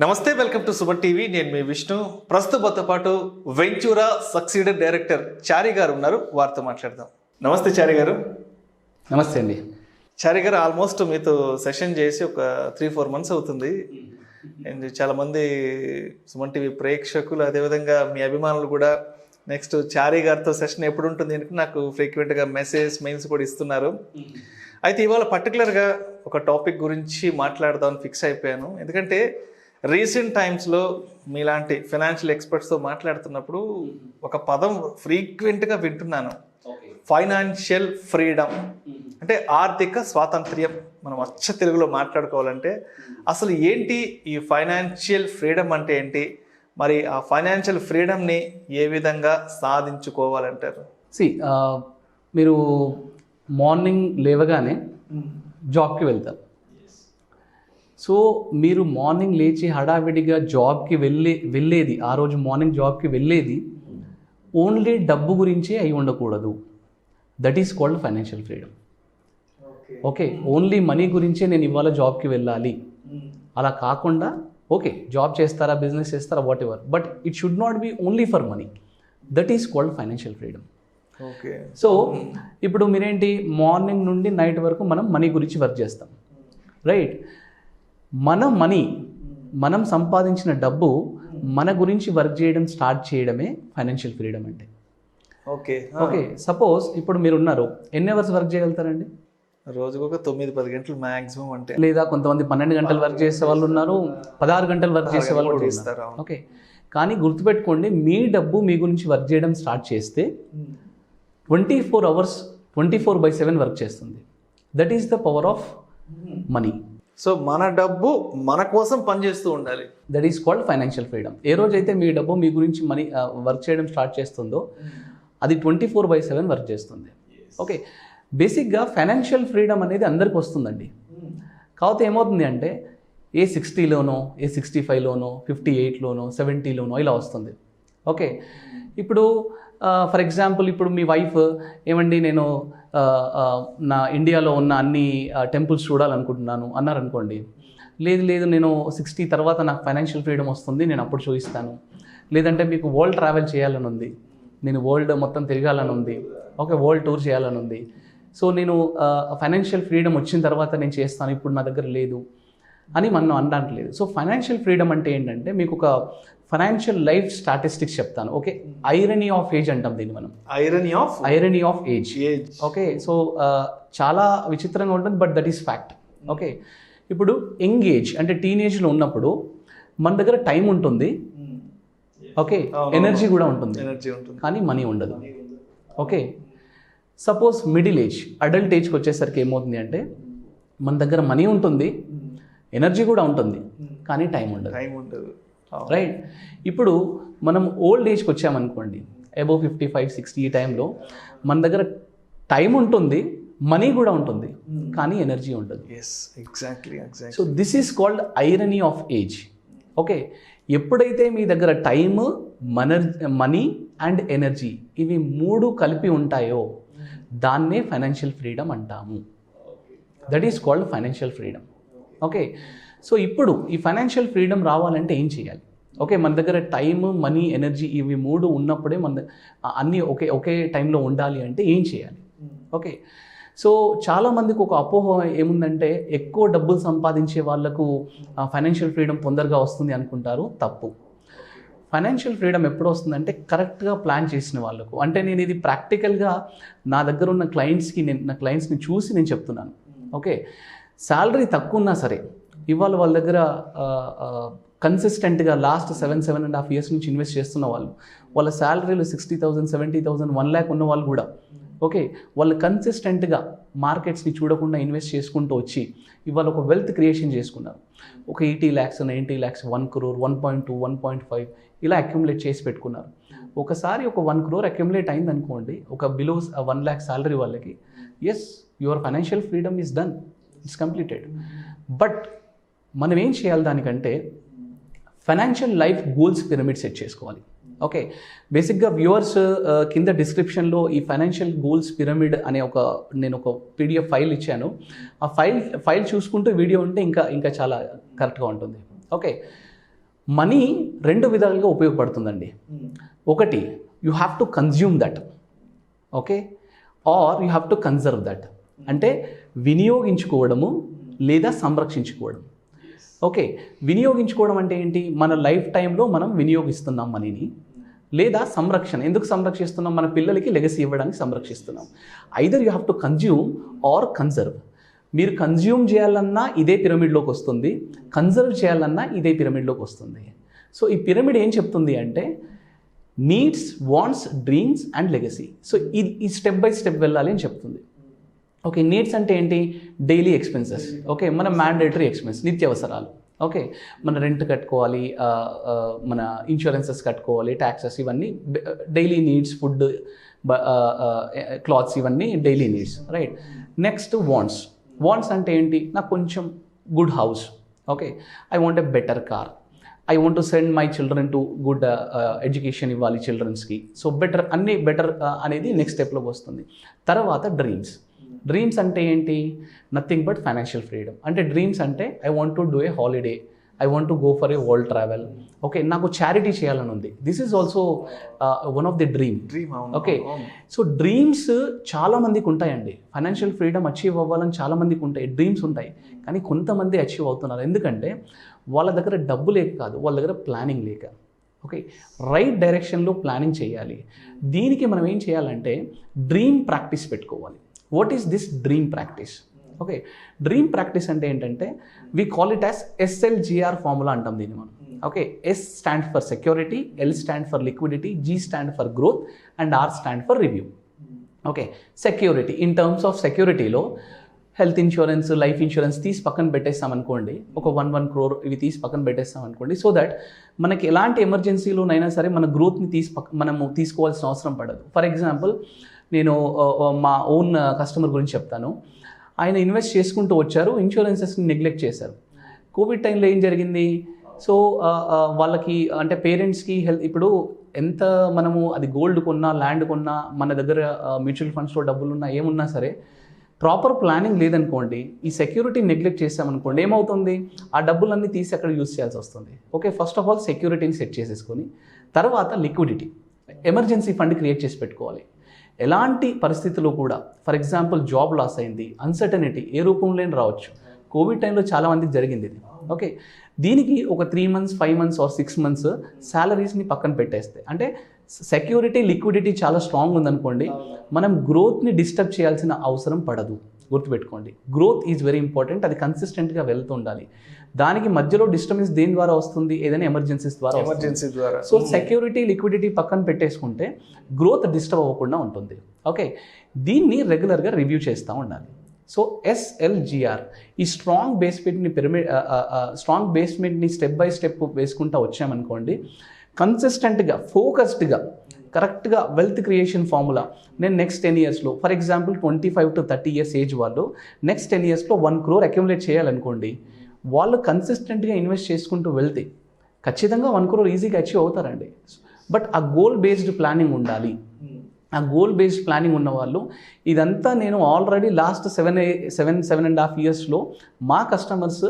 నమస్తే, welcome to Suman TV. నేను మీ విష్ణు. ప్రస్తుతంతో పాటు వెంచూరా సక్సీడెడ్ డైరెక్టర్ చారి గారు ఉన్నారు, వారితో మాట్లాడదాం. నమస్తే చారి గారు. నమస్తే అండి. చారి గారు, ఆల్మోస్ట్ మీతో సెషన్ చేసి ఒక 3-4 మంత్స్ అవుతుంది. అండ్ చాలామంది సుమన్ టీవీ ప్రేక్షకులు, అదేవిధంగా మీ అభిమానులు కూడా నెక్స్ట్ చారి గారితో సెషన్ ఎప్పుడు ఉంటుంది అని నాకు ఫ్రీక్వెంట్గా మెయిల్స్ కూడా ఇస్తున్నారు. అయితే ఇవాళ పర్టికులర్గా ఒక టాపిక్ గురించి మాట్లాడదామని ఫిక్స్ అయిపోయాను. ఎందుకంటే రీసెంట్ టైమ్స్లో మీలాంటి ఫైనాన్షియల్ ఎక్స్పర్ట్స్తో మాట్లాడుతున్నప్పుడు ఒక పదం ఫ్రీక్వెంట్గా వింటున్నాను, ఫైనాన్షియల్ ఫ్రీడమ్. అంటే ఆర్థిక స్వాతంత్ర్యం. మనం అచ్చ తెలుగులో మాట్లాడుకోవాలంటే అసలు ఏంటి ఈ ఫైనాన్షియల్ ఫ్రీడమ్ అంటే ఏంటి, మరి ఆ ఫైనాన్షియల్ ఫ్రీడమ్ని ఏ విధంగా సాధించుకోవాలంటారు? మీరు మార్నింగ్ లేవగానే జాబ్కి వెళ్తారు. సో మీరు మార్నింగ్ లేచి హడావిడిగా జాబ్కి వెళ్ళేది, ఆ రోజు మార్నింగ్ జాబ్కి వెళ్ళేది ఓన్లీ డబ్బు గురించే అయి ఉండకూడదు. That is called financial freedom. Okay, only money గురించే నేను ఇవాళ జాబ్కి వెళ్ళాలి అలా కాకుండా, ఓకే జాబ్ చేస్తారా, బిజినెస్ చేస్తారా, what ever, but it should not be only for money. That is called financial freedom. Okay. So ఇప్పుడు మీరేంటి, మార్నింగ్ నుండి నైట్ వరకు మనం మనీ గురించి వర్క్ చేస్తాం, రైట్? మనం సంపాదించిన డబ్బు మన గురించి వర్క్ చేయడం స్టార్ట్ చేయడమే ఫైనాన్షియల్ ఫ్రీడమ్ అంటే. ఓకే. ఓకే, సపోజ్ ఇప్పుడు మీరు ఉన్నారు, ఎన్ని అవర్స్ వర్క్ చేయగలుగుతారండి? రోజుకు ఒక 9-10 గంటలు మ్యాక్సిమం. అంటే లేదా కొంతమంది 12 గంటలు వర్క్ చేసే వాళ్ళు ఉన్నారు, 16 గంటలు వర్క్ చేసే వాళ్ళు కూడా ఉన్నారు. ఓకే, కానీ గుర్తుపెట్టుకోండి, మీ డబ్బు మీ గురించి వర్క్ చేయడం స్టార్ట్ చేస్తే 24 అవర్స్ 24/7 వర్క్ చేస్తుంది. That is the power of money. So మన డబ్బు మన కోసం పనిచేస్తూ ఉండాలి. That is called financial freedom. ఏ రోజైతే మీ డబ్బు మీ గురించి మనీ వర్క్ చేయడం స్టార్ట్ చేస్తుందో అది 24/7 వర్క్ చేస్తుంది. ఓకే, బేసిక్గా ఫైనాన్షియల్ ఫ్రీడమ్ అనేది అందరికి వస్తుందండి. కాకపోతే ఏమవుతుంది అంటే ఏ 60లోనో, ఏ 65లోనో, 58లోనో, 70లోనో ఇలా వస్తుంది. ఓకే, ఇప్పుడు ఫర్ ఎగ్జాంపుల్ ఇప్పుడు మీ వైఫ్ ఏమండి, నేను నా ఇండియాలో ఉన్న అన్ని టెంపుల్స్ చూడాలనుకుంటున్నాను అన్నారనుకోండి. లేదు నేను 60 తర్వాత నాకు ఫైనాన్షియల్ ఫ్రీడమ్ వస్తుంది, నేను అప్పుడు చూపిస్తాను. లేదంటే మీకు వరల్డ్ ట్రావెల్ చేయాలని ఉంది, నేను వరల్డ్ మొత్తం తిరగాలని ఉంది, ఓకే వరల్డ్ టూర్ చేయాలని ఉంది, సో నేను ఫైనాన్షియల్ ఫ్రీడమ్ వచ్చిన తర్వాత నేను చేస్తాను, ఇప్పుడు నా దగ్గర లేదు అని మనం అనడానికి లేదు. సో ఫైనాన్షియల్ ఫ్రీడమ్ అంటే ఏంటంటే, మీకు ఒక ఫైనాన్షియల్ లైఫ్ స్టాటిస్టిక్స్ చెప్తాను. ఓకే, ఐరనీ ఆఫ్ ఏజ్ అంటాం దీన్ని మనం. Irony of age. Okay, so చాలా విచిత్రంగా ఉంటుంది, but that is fact. Okay, ఇప్పుడు యంగ్ ఏజ్ అంటే టీనేజ్లో ఉన్నప్పుడు మన దగ్గర టైం ఉంటుంది, ఓకే ఎనర్జీ కూడా ఉంటుంది, కానీ మనీ ఉండదు. Okay, suppose middle age adult ఏజ్కి వచ్చేసరికి ఏమవుతుంది అంటే మన దగ్గర మనీ ఉంటుంది, ఎనర్జీ కూడా ఉంటుంది, కానీ టైం ఉండదు. రైట్? ఇప్పుడు మనం ఓల్డ్ ఏజ్కి వచ్చామనుకోండి, అబోవ్ 55-60 ఈ టైంలో మన దగ్గర టైం ఉంటుంది, మనీ కూడా ఉంటుంది, కానీ ఎనర్జీ ఉండదు. So this is called irony of age. Okay, ఎప్పుడైతే మీ దగ్గర టైమ్, మనీ అండ్ ఎనర్జీ ఇవి 3 కలిపి ఉంటాయో దాన్నే ఫైనాన్షియల్ ఫ్రీడమ్ అంటాము. That is called financial freedom. Okay, so ఇప్పుడు ఈ ఫైనాన్షియల్ ఫ్రీడమ్ రావాలంటే ఏం చేయాలి? ఓకే, మన దగ్గర టైమ్, మనీ, ఎనర్జీ ఇవి 3 ఉన్నప్పుడే మన అన్నీ ఒకే టైంలో ఉండాలి అంటే ఏం చేయాలి? ఓకే, సో చాలామందికి ఒక అపోహ ఏముందంటే, ఎక్కువ డబ్బులు సంపాదించే వాళ్ళకు ఫైనాన్షియల్ ఫ్రీడమ్ తొందరగా వస్తుంది అనుకుంటారు. తప్పు. ఫైనాన్షియల్ ఫ్రీడమ్ ఎప్పుడు వస్తుందంటే కరెక్ట్గా ప్లాన్ చేసిన వాళ్ళకు. అంటే నేను ఇది ప్రాక్టికల్గా నా దగ్గర ఉన్న నా క్లయింట్స్ని చూసి నేను చెప్తున్నాను. ఓకే, శాలరీ తక్కువ ఉన్నా సరే ఇవాళ వాళ్ళ దగ్గర కన్సిస్టెంట్గా లాస్ట్ 7.5 years నుంచి ఇన్వెస్ట్ చేస్తున్న వాళ్ళు, వాళ్ళ శాలరీలు 60,000, 70,000, 1 lakh ఉన్న వాళ్ళు కూడా, ఓకే వాళ్ళు కన్సిస్టెంట్గా మార్కెట్స్ని చూడకుండా ఇన్వెస్ట్ చేసుకుంటూ వచ్చి ఇవాళ ఒక వెల్త్ క్రియేషన్ చేసుకున్నారు. ఒక 80 lakhs, 90 lakhs, 1 crore, 1.2, 1.5 ఇలా అక్యుములేట్ చేసి పెట్టుకున్నారు. ఒకసారి ఒక 1 crore అక్యుములేట్ అయింది అనుకోండి, ఒక బిలో 1 lakh శాలరీ వాళ్ళకి, yes your financial freedom is done, it's completed. But మనం ఏం చేయాలి దానికంటే, financial life goals pyramid set చేసుకోవాలి. ఓకే, బేసిక్గా వ్యూవర్స్ కింద డిస్క్రిప్షన్లో ఈ ఫైనాన్షియల్ గోల్స్ పిరమిడ్ అనే నేను ఒక PDF ఫైల్ ఇచ్చాను. ఆ ఫైల్ చూసుకుంటూ వీడియో ఉంటే ఇంకా చాలా కరెక్ట్గా ఉంటుంది. ఓకే, మనీ 2 విధాలుగా ఉపయోగపడుతుందండి. ఒకటి, you have to consume that, okay, or you have to conserve that. అంటే వినియోగించుకోవడము లేదా సంరక్షించుకోవడం. ఓకే, వినియోగించుకోవడం అంటే ఏంటి? మన లైఫ్ టైంలో మనం వినియోగిస్తున్నాం మనీని. లేదా సంరక్షణ, ఎందుకు సంరక్షిస్తున్నాం? మన పిల్లలకి లెగసీ ఇవ్వడానికి సంరక్షిస్తున్నాం. Either you have to consume or conserve. మీరు కన్జ్యూమ్ చేయాలన్నా ఇదే పిరమిడ్లోకి వస్తుంది, కన్జర్వ్ చేయాలన్నా ఇదే పిరమిడ్లోకి వస్తుంది. సో ఈ పిరమిడ్ ఏం చెప్తుంది అంటే needs, wants, dreams and legacy. So ఈ స్టెప్ బై స్టెప్ వెళ్ళాలి అని చెప్తుంది. ఓకే, నీడ్స్ అంటే ఏంటి? డైలీ ఎక్స్పెన్సెస్, ఓకే, మన మ్యాండేటరీ ఎక్స్పెన్స్, నిత్యావసరాలు. ఓకే, మన రెంట్ కట్టుకోవాలి, మన ఇన్సూరెన్సెస్ కట్టుకోవాలి, ట్యాక్సెస్, ఇవన్నీ డైలీ నీడ్స్. ఫుడ్, క్లాత్స్, ఇవన్నీ daily needs, right. Next wants. Wants అంటే ఏంటి? నాకు కొంచెం good house, okay, I want a better car, I want to send my children to good education ఇవ్వాలి చిల్డ్రన్స్కి. సో బెటర్, అన్నీ better అనేది next స్టెప్లోకి వస్తుంది. తర్వాత డ్రీమ్స్. డ్రీమ్స్ అంటే ఏంటి? Nothing but financial freedom. అంటే డ్రీమ్స్ అంటే I want to do a holiday, I want to go for a world travel, okay, నాకు చారిటీ చేయాలని ఉంది. This is also one of the dream. Okay, so dreams చాలా మందికి ఉంటాయండి. Financial freedom achieve అవ్వాలని చాలా మందికి ఉంటాయి, డ్రీమ్స్ ఉంటాయి. కానీ కొంతమంది అచీవ్ అవుతున్నారు. ఎందుకంటే వాళ్ళ దగ్గర డబ్బు లేక కాదు, వాళ్ళ దగ్గర ప్లానింగ్ లేక. ఓకే, రైట్ డైరెక్షన్లో ప్లానింగ్ చేయాలి. దీనికి మనం ఏం చేయాలంటే డ్రీమ్ ప్రాక్టీస్ పెట్టుకోవాలి. What is this dream practice? Okay, dream practice అంటే ఏంటంటే we call it as SLGR formula అంటాం దీన్ని మనం. Okay, S stand for security, L stand for liquidity, G stand for growth and R stand for review. Okay, security, in terms of సెక్యూరిటీలో health insurance, life insurance తీసి పక్కన పెట్టేస్తాం అనుకోండి, ఒక 1 crore ఇవి తీసి పక్కన పెట్టేస్తాం అనుకోండి, సో దట్ మనకి ఎలాంటి ఎమర్జెన్సీలోనైనా సరే మన గ్రోత్ని మనము తీసుకోవాల్సిన అవసరం పడదు. ఫర్ ఎగ్జాంపుల్, నేను మా ఓన్ కస్టమర్ గురించి చెప్తాను. ఆయన ఇన్వెస్ట్ చేసుకుంటూ వచ్చారు, ఇన్సూరెన్సెస్ని నెగ్లెక్ట్ చేశారు. కోవిడ్ టైంలో ఏం జరిగింది? సో వాళ్ళకి అంటే పేరెంట్స్కి హెల్త్, ఇప్పుడు ఎంత మనము అది గోల్డ్ కొన్నా, ల్యాండ్ కొన్నా, మన దగ్గర మ్యూచువల్ ఫండ్స్లో డబ్బులున్నా, ఏమున్నా సరే ప్రాపర్ ప్లానింగ్ లేదనుకోండి, ఈ సెక్యూరిటీ నెగ్లెక్ట్ చేసామనుకోండి, ఏమవుతుంది? ఆ డబ్బులన్నీ తీసి అక్కడ యూజ్ చేయాల్సి వస్తుంది. ఓకే, ఫస్ట్ ఆఫ్ ఆల్ సెక్యూరిటీని సెట్ చేసేసుకొని, తర్వాత లిక్విడిటీ, ఎమర్జెన్సీ ఫండ్ క్రియేట్ చేసి పెట్టుకోవాలి. ఎలాంటి పరిస్థితుల్లో కూడా, ఫర్ ఎగ్జాంపుల్ జాబ్ లాస్ అయింది, అన్సర్టనిటీ ఏ రూపంలో రావచ్చు. కోవిడ్ టైంలో చాలామందికి జరిగింది ఇది. ఓకే, దీనికి ఒక 3 months, 5 months ఆర్ 6 months శాలరీస్ని పక్కన పెట్టేస్తే, అంటే సెక్యూరిటీ, లిక్విడిటీ చాలా స్ట్రాంగ్ ఉందనుకోండి, మనం గ్రోత్ని డిస్టర్బ్ చేయాల్సిన అవసరం పడదు. గుర్తుపెట్టుకోండి, గ్రోత్ ఈజ్ వెరీ ఇంపార్టెంట్. అది కన్సిస్టెంట్గా వెళ్తూ ఉండాలి. దానికి మధ్యలో డిస్టర్బెన్స్ దేని ద్వారా వస్తుంది? ఏదైనా ఎమర్జెన్సీస్ ద్వారా. సో సెక్యూరిటీ, లిక్విడిటీ పక్కన పెట్టేసుకుంటే గ్రోత్ డిస్టర్బ్ అవ్వకుండా ఉంటుంది. ఓకే, దీన్ని రెగ్యులర్గా రివ్యూ చేస్తూ ఉండాలి. సో SLGR, ఈ స్ట్రాంగ్ బేస్మెంట్ని స్టెప్ బై స్టెప్ వేసుకుంటూ వచ్చామనుకోండి, కన్సిస్టెంట్గా, ఫోకస్డ్గా, కరెక్ట్గా వెల్త్ క్రియేషన్ ఫార్ములా. నేను నెక్స్ట్ 10 yearsలో, for example 25 to 30 years age వాళ్ళు నెక్స్ట్ 10 yearsలో 1 crore అక్యుములేట్ చేయాలనుకోండి, వాళ్ళు కన్సిస్టెంట్గా ఇన్వెస్ట్ చేసుకుంటూ వెళ్తే ఖచ్చితంగా 1 crore ఈజీగా అచీవ్ అవుతారండి. బట్ ఆ గోల్ బేస్డ్ ప్లానింగ్ ఉండాలి. ఆ గోల్ బేస్డ్ ప్లానింగ్ ఉన్న వాళ్ళు, ఇదంతా నేను ఆల్రెడీ లాస్ట్ 7.5 yearsలో మా కస్టమర్స్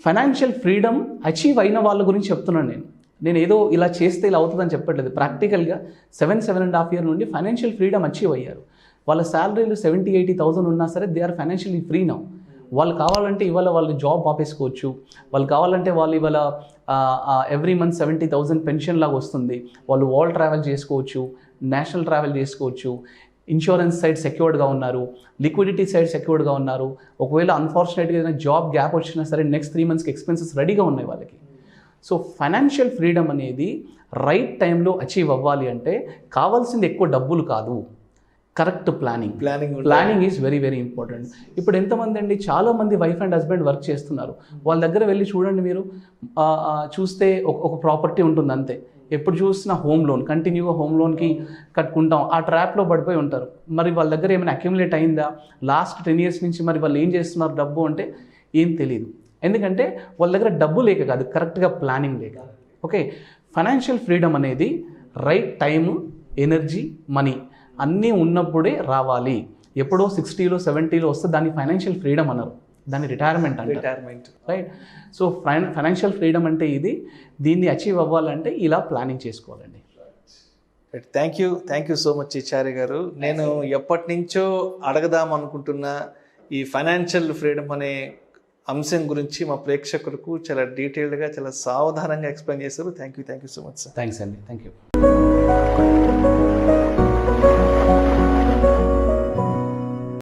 ఫైనాన్షియల్ ఫ్రీడమ్ అచీవ్ అయిన వాళ్ళ గురించి చెప్తున్నాను. నేను ఏదో ఇలా చేస్తే ఇలా అవుతుందని చెప్పట్లేదు. ప్రాక్టికల్గా 7.5 years నుండి ఫైనాన్షియల్ ఫ్రీడమ్ అచీవ్ అయ్యారు. వాళ్ళ శాలరీలు 70,000-80,000 ఉన్నా సరే they are financially free now. వాళ్ళు కావాలంటే ఇవాళ వాళ్ళు జాబ్ ఆపేసుకోవచ్చు, వాళ్ళు కావాలంటే వాళ్ళు ఇవాళ ఎవ్రీ మంత్ 70,000 పెన్షన్ లాగా వస్తుంది, వాళ్ళు వరల్డ్ ట్రావెల్ చేసుకోవచ్చు, నేషనల్ ట్రావెల్ చేసుకోవచ్చు, ఇన్సూరెన్స్ సైడ్ సెక్యూర్డ్గా ఉన్నారు, లిక్విడిటీ సైడ్ సెక్యూర్డ్గా ఉన్నారు. ఒకవేళ అన్ఫార్చునేట్గా ఏదైనా జాబ్ గ్యాప్ వచ్చినా సరే నెక్స్ట్ 3 monthsకి ఎక్స్పెన్సెస్ రెడీగా ఉన్నాయి వాళ్ళకి. సో ఫైనాన్షియల్ ఫ్రీడమ్ అనేది రైట్ టైంలో అచీవ్ అవ్వాలి అంటే కావాల్సింది ఎక్కువ డబ్బులు కాదు, correct planning is very very important. ఇప్పుడు ఎంతమంది అండి, చాలామంది వైఫ్ అండ్ హస్బెండ్ వర్క్ చేస్తున్నారు. వాళ్ళ దగ్గర వెళ్ళి చూడండి, మీరు చూస్తే ఒక ప్రాపర్టీ ఉంటుంది అంతే. ఎప్పుడు చూసినా హోమ్ లోన్, కంటిన్యూగా హోమ్ లోన్కి కట్టుకుంటాం, ఆ ట్రాప్లో పడిపోయి ఉంటారు. మరి వాళ్ళ దగ్గర ఏమైనా అక్యుములేట్ అయిందా లాస్ట్ 10 years నుంచి? మరి వాళ్ళు ఏం చేస్తున్నారు డబ్బు అంటే ఏం తెలియదు. ఎందుకంటే వాళ్ళ దగ్గర డబ్బు లేక కాదు, కరెక్ట్గా ప్లానింగ్ లేక. ఓకే, ఫైనాన్షియల్ ఫ్రీడమ్ అనేది రైట్ టైము, ఎనర్జీ, మనీ అన్నీ ఉన్నప్పుడే రావాలి. ఎప్పుడో 60లో 70లో వస్తే దాన్ని ఫైనాన్షియల్ ఫ్రీడమ్ అన్నారు. దాన్ని రిటైర్మెంట్ అంటారు, retirement. Right? So financial freedom అంటే ఇది. దీన్ని అచీవ్ అవ్వాలంటే ఇలా ప్లానింగ్ చేసుకోవాలండి. థ్యాంక్ యూ సో మచ్ చారి గారు. నేను ఎప్పటి నుంచో అడగదాం అనుకుంటున్న ఈ ఫైనాన్షియల్ ఫ్రీడమ్ అనే అంశం గురించి మా ప్రేక్షకులకు చాలా డీటెయిల్డ్గా, చాలా సావధానంగా ఎక్స్ప్లెయిన్ చేశారు. Thank you so much sir. Thanks అండి. Thank you.